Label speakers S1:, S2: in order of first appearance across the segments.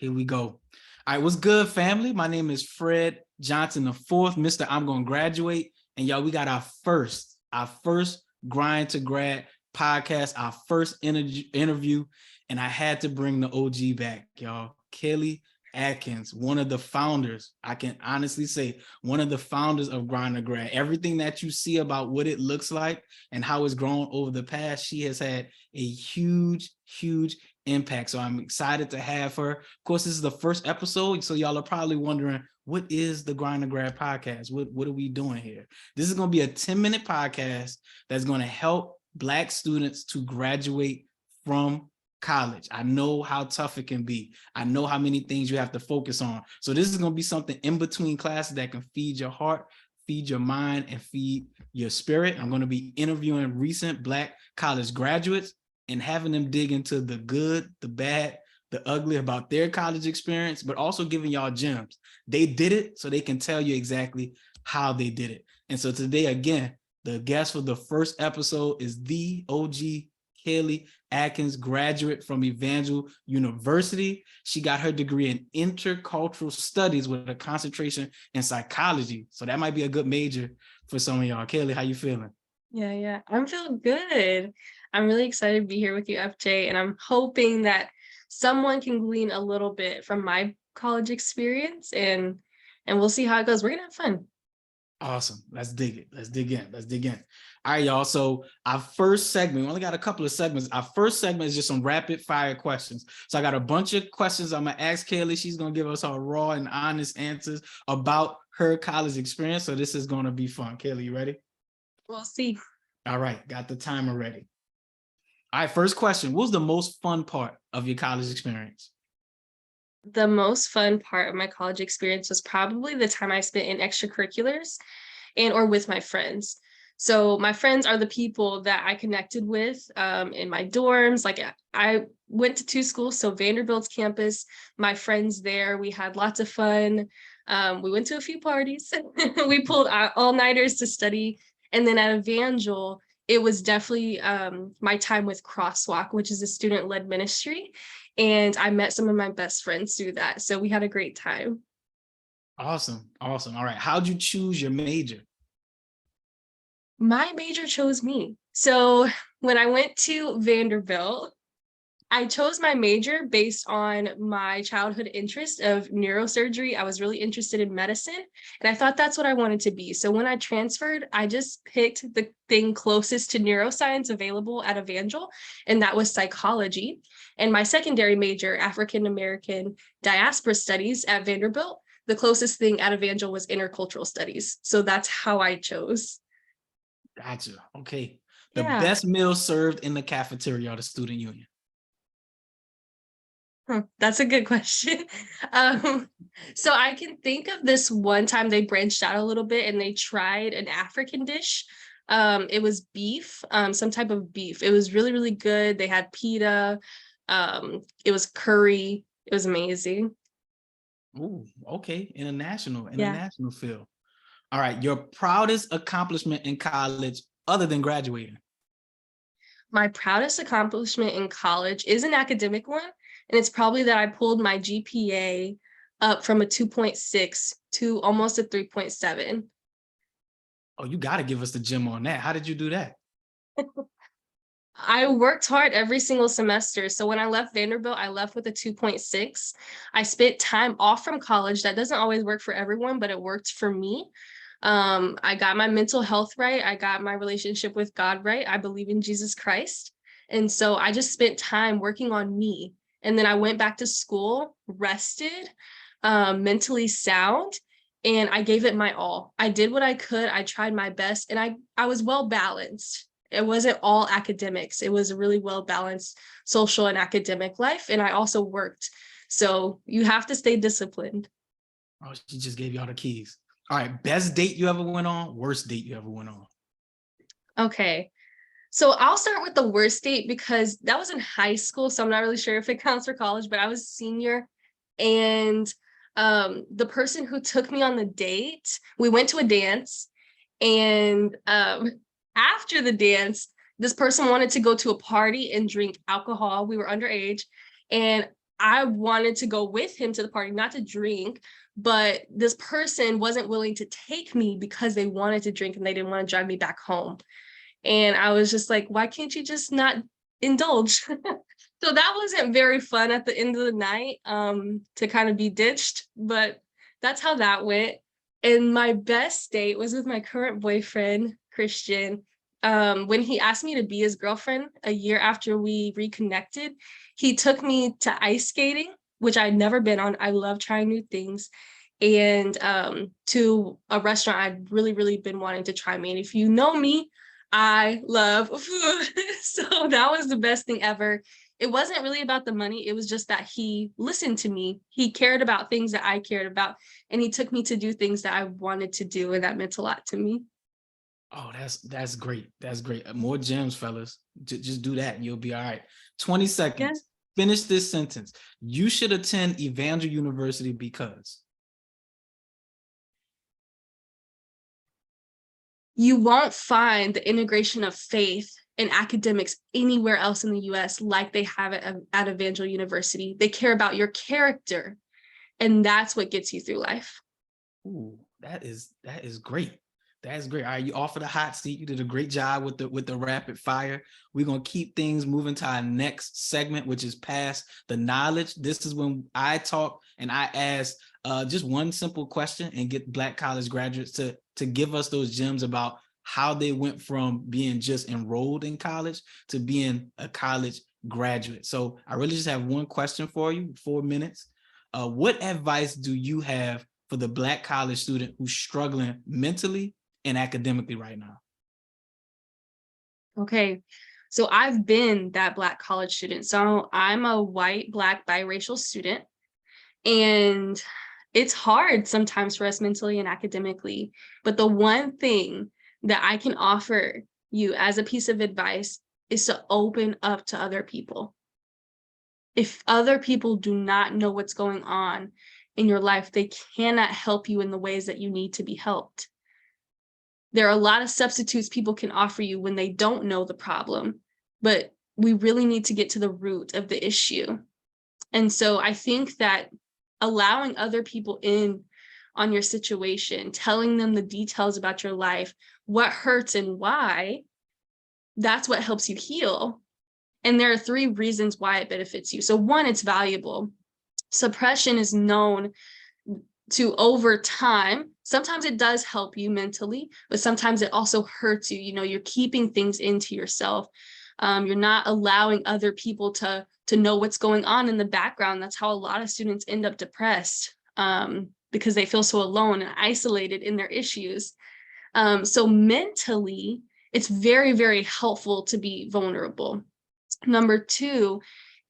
S1: Here we go. All right, what's good, family? My name is Fred Johnson the fourth, Mr. I'm gonna graduate. And y'all, we got our first Grind to Grad podcast, our first interview. And I had to bring the OG back, y'all. Kaelei Atkins, one of the founders, I can honestly say, one of the founders of Grind to Grad. Everything that you see about what it looks like and how it's grown over the past, she has had a huge impact. So I'm excited to have her. Of course, this is the first episode, so y'all are probably wondering, what is the Grind to Grad podcast? What are we doing here? This is going to be a 10-minute podcast that's going to help Black students to graduate from college. I know how tough it can be. I know how many things you have to focus on. So this is going to be something in between classes that can feed your heart, feed your mind, and feed your spirit. I'm going to be interviewing recent Black college graduates and having them dig into the good, the bad, the ugly about their college experience, but also giving y'all gems. They did it, so they can tell you exactly how they did it. And so today, again, the guest for the first episode is the OG Kaelei Atkins, graduate from Evangel University. She got her degree in intercultural studies with a concentration in psychology. So that might be a good major for some of y'all. Kaelei, how you feeling?
S2: Yeah, I'm feeling good. I'm really excited to be here with you, FJ, and I'm hoping that someone can glean a little bit from my college experience, and we'll see how it goes. We're gonna have fun.
S1: Awesome. Let's dig it. Let's dig in. All right, y'all. So our first segment, we only got a couple of segments. Our first segment is just some rapid fire questions. So I got a bunch of questions I'm gonna ask Kaelei. She's gonna give us her raw and honest answers about her college experience. So this is gonna be fun. Kaelei, you ready?
S2: We'll see.
S1: All right, got the timer ready. All right, first question. What was the most fun part of your college experience?
S2: The most fun part of my college experience was probably the time I spent in extracurriculars and or with my friends. So my friends are the people that I connected with in my dorms. Like I went to 2 schools, so Vanderbilt's campus, my friends there, we had lots of fun. We went to a few parties. We pulled all-nighters to study. And then at Evangel, it was definitely my time with Crosswalk, which is a student-led ministry. And I met some of my best friends through that. So we had a great time.
S1: Awesome. All right. How'd you choose your major?
S2: My major chose me. So when I went to Vanderbilt, I chose my major based on my childhood interest of neurosurgery. I was really interested in medicine, and I thought that's what I wanted to be. So when I transferred, I just picked the thing closest to neuroscience available at Evangel, and that was psychology. And my secondary major, African American diaspora studies at Vanderbilt, the closest thing at Evangel was intercultural studies. So that's how I chose.
S1: Gotcha. Okay. The
S2: Yeah.
S1: best meal served in the cafeteria or the student union?
S2: That's a good question. So I can think of this one time they branched out a little bit and they tried an African dish. It was beef, some type of beef. It was really good. They had pita. It was curry. It was amazing.
S1: Oh, okay. International field. All right. Your proudest accomplishment in college other than graduating?
S2: My proudest accomplishment in college is an academic one. And it's probably that I pulled my GPA up from a 2.6 to almost a 3.7.
S1: Oh, you got to give us the gem on that. How did you do that?
S2: I worked hard every single semester. So when I left Vanderbilt, I left with a 2.6. I spent time off from college. That doesn't always work for everyone, but it worked for me. I got my mental health right. I got my relationship with God right. I believe in Jesus Christ. And so I just spent time working on me. And then I went back to school, rested, mentally sound, and I gave it my all. I did what I could. I tried my best, and I was well balanced. It wasn't all academics. It was a really well balanced social and academic life. And I also worked. So you have to stay disciplined.
S1: Oh, she just gave y'all the keys. All right. Best date you ever went on? Worst date you ever went on?
S2: Okay. So I'll start with the worst date because that was in high school. So I'm not really sure if it counts for college, but I was a senior. And the person who took me on the date, we went to a dance. And after the dance, this person wanted to go to a party and drink alcohol. We were underage. And I wanted to go with him to the party, not to drink, but this person wasn't willing to take me because they wanted to drink and they didn't want to drive me back home. And I was just like, why can't you just not indulge? So that wasn't very fun at the end of the night, to kind of be ditched, but that's how that went. And my best date was with my current boyfriend, Christian. When he asked me to be his girlfriend a year after we reconnected, he took me to ice skating, which I'd never been on. I love trying new things. And to a restaurant I'd really, really been wanting to try. And if you know me, I love food. So that was the best thing ever. It wasn't really about the money. It was just that he listened to me. He cared about things that I cared about. And he took me to do things that I wanted to do. And that meant a lot to me.
S1: Oh, that's great. That's great. More gems, fellas. Just do that and you'll be all right. 20 seconds.
S2: Yeah.
S1: Finish this sentence. You should attend Evangel University because.
S2: You won't find the integration of faith and academics anywhere else in the US like they have it at Evangel University. They care about your character, and that's what gets you through life.
S1: Ooh, that is great. That's great. All right, you offered a hot seat. You did a great job with the rapid fire. We're gonna keep things moving to our next segment, which is Pass the Knowledge. This is when I talk and I ask just one simple question and get Black college graduates to give us those gems about how they went from being just enrolled in college to being a college graduate. So I really just have one question for you, 4 minutes. What advice do you have for the Black college student who's struggling mentally and academically right now?
S2: Okay, so I've been that Black college student. So I'm a white, Black, biracial student, and it's hard sometimes for us mentally and academically. But the one thing that I can offer you as a piece of advice is to open up to other people. If other people do not know what's going on in your life, they cannot help you in the ways that you need to be helped. There are a lot of substitutes people can offer you when they don't know the problem, but we really need to get to the root of the issue. And so I think that allowing other people in on your situation, telling them the details about your life, what hurts and why, that's what helps you heal. And there are 3 reasons why it benefits you. So 1, it's valuable. Suppression is known to, over time, sometimes it does help you mentally, but sometimes it also hurts you. You know, you're keeping things into yourself. You're not allowing other people to know what's going on in the background. That's how a lot of students end up depressed, because they feel so alone and isolated in their issues. So mentally, it's very, very helpful to be vulnerable. Number 2,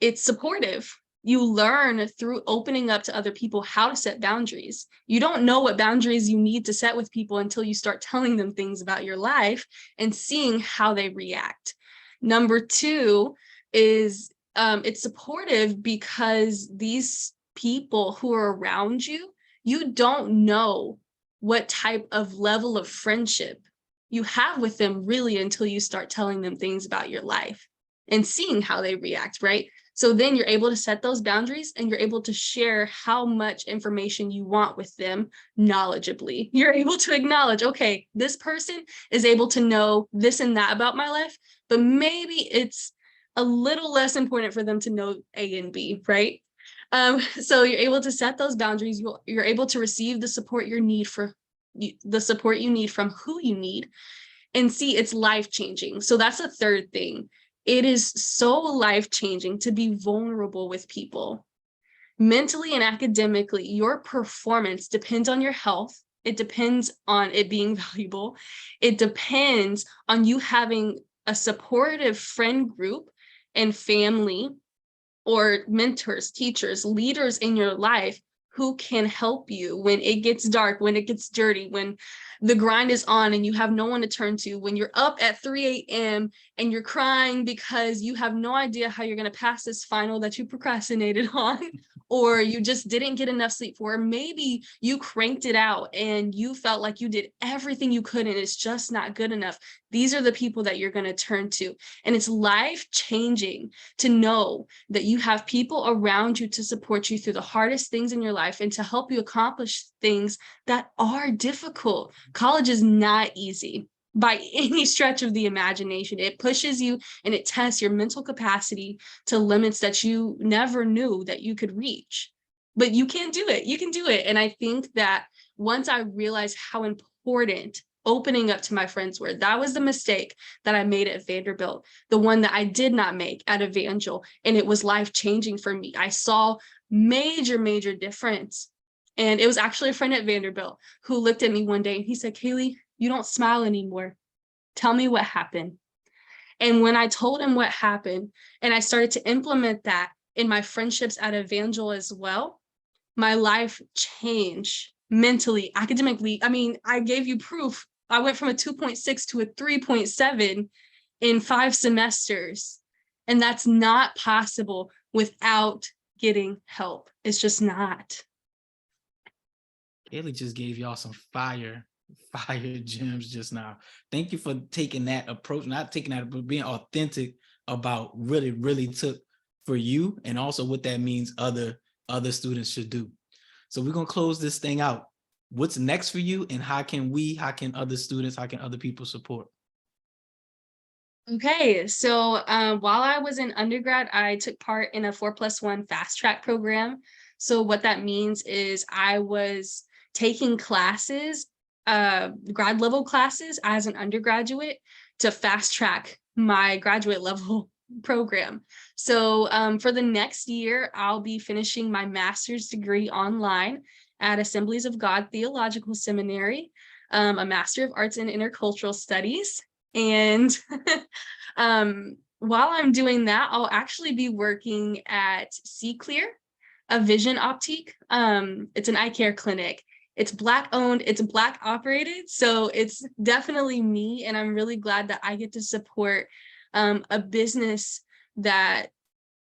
S2: it's supportive. You learn through opening up to other people how to set boundaries. You don't know what boundaries you need to set with people until you start telling them things about your life and seeing how they react. Number 2 is it's supportive because these people who are around you, you don't know what type of level of friendship you have with them really until you start telling them things about your life and seeing how they react, right? So then you're able to set those boundaries and you're able to share how much information you want with them knowledgeably. You're able to acknowledge, okay, this person is able to know this and that about my life, but maybe it's a little less important for them to know A and B, right? So you're able to set those boundaries. You're able to receive the support you need from who you need, and see it's life-changing. So that's a 3rd thing. It is so life-changing to be vulnerable with people. Mentally and academically, your performance depends on your health. It depends on it being valuable. It depends on you having a supportive friend group and family or mentors, teachers, leaders in your life who can help you when it gets dark, when it gets dirty, when the grind is on and you have no one to turn to, when you're up at 3 a.m. and you're crying because you have no idea how you're going to pass this final that you procrastinated on, or you just didn't get enough sleep, or maybe you cranked it out and you felt like you did everything you could and it's just not good enough. These are the people that you're going to turn to. And it's life-changing to know that you have people around you to support you through the hardest things in your life and to help you accomplish things that are difficult. College is not easy by any stretch of the imagination. It pushes you and it tests your mental capacity to limits that you never knew that you could reach. But you can do it. You can do it. And I think that once I realized how important opening up to my friends were, that was the mistake that I made at Vanderbilt, the one that I did not make at Evangel. And it was life-changing for me. I saw major difference. And it was actually a friend at Vanderbilt who looked at me one day and he said, "Kaelei, you don't smile anymore. Tell me what happened." And when I told him what happened and I started to implement that in my friendships at Evangel as well, my life changed mentally, academically. I mean, I gave you proof. I went from a 2.6 to a 3.7 in 5 semesters. And that's not possible without getting help. It's just not.
S1: Kaelei just gave y'all some fire gems just now. Thank you for taking that approach, not taking that, but being authentic about really took for you, and also what that means other students should do. So we're gonna close this thing out. What's next for you, and how can other students, how can other people support?
S2: Okay, so while I was in undergrad, I took part in a 4+1 fast track program. So what that means is I was taking classes, grad level classes as an undergraduate to fast track my graduate level program. So for the next year, I'll be finishing my master's degree online at Assemblies of God Theological Seminary, a Master of Arts in Intercultural Studies. And while I'm doing that, I'll actually be working at C-Clear, a vision optique. It's an eye care clinic. It's Black owned, it's Black operated. So it's definitely me. And I'm really glad that I get to support a business that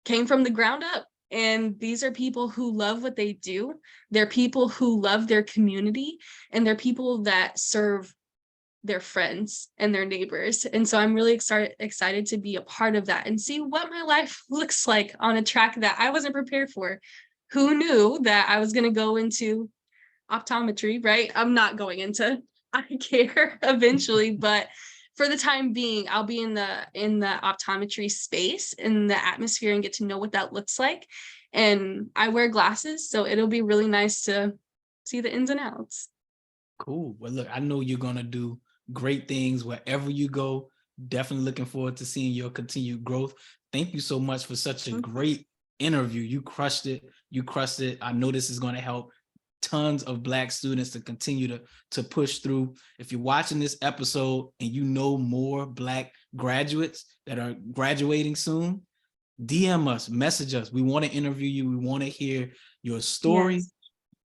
S2: came from the ground up. And these are people who love what they do. They're people who love their community, and they're people that serve their friends and their neighbors. And so I'm really excited to be a part of that and see what my life looks like on a track that I wasn't prepared for. Who knew that I was going to go into optometry, right? I'm not going into eye care eventually, but for the time being, I'll be in the optometry space, in the atmosphere, and get to know what that looks like. And I wear glasses, so it'll be really nice to see the ins and outs.
S1: Cool. Well, look, I know you're gonna do great things wherever you go. Definitely looking forward to seeing your continued growth. Thank you so much for such a great interview. You crushed it. You crushed it. I know this is going to help tons of Black students to continue to push through. If you're watching this episode and you know more Black graduates that are graduating soon, DM us, message us. We want to interview you. We want to hear your story.
S2: Yes.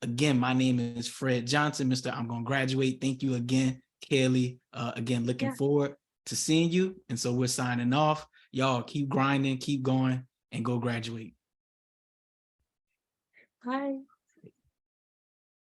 S1: Again, my name is Fred Johnson, Mr. I'm Gonna Graduate. Thank you again, Kaelei. Again, looking forward to seeing you. And so we're signing off. Y'all keep grinding, keep going, and go graduate.
S2: Bye.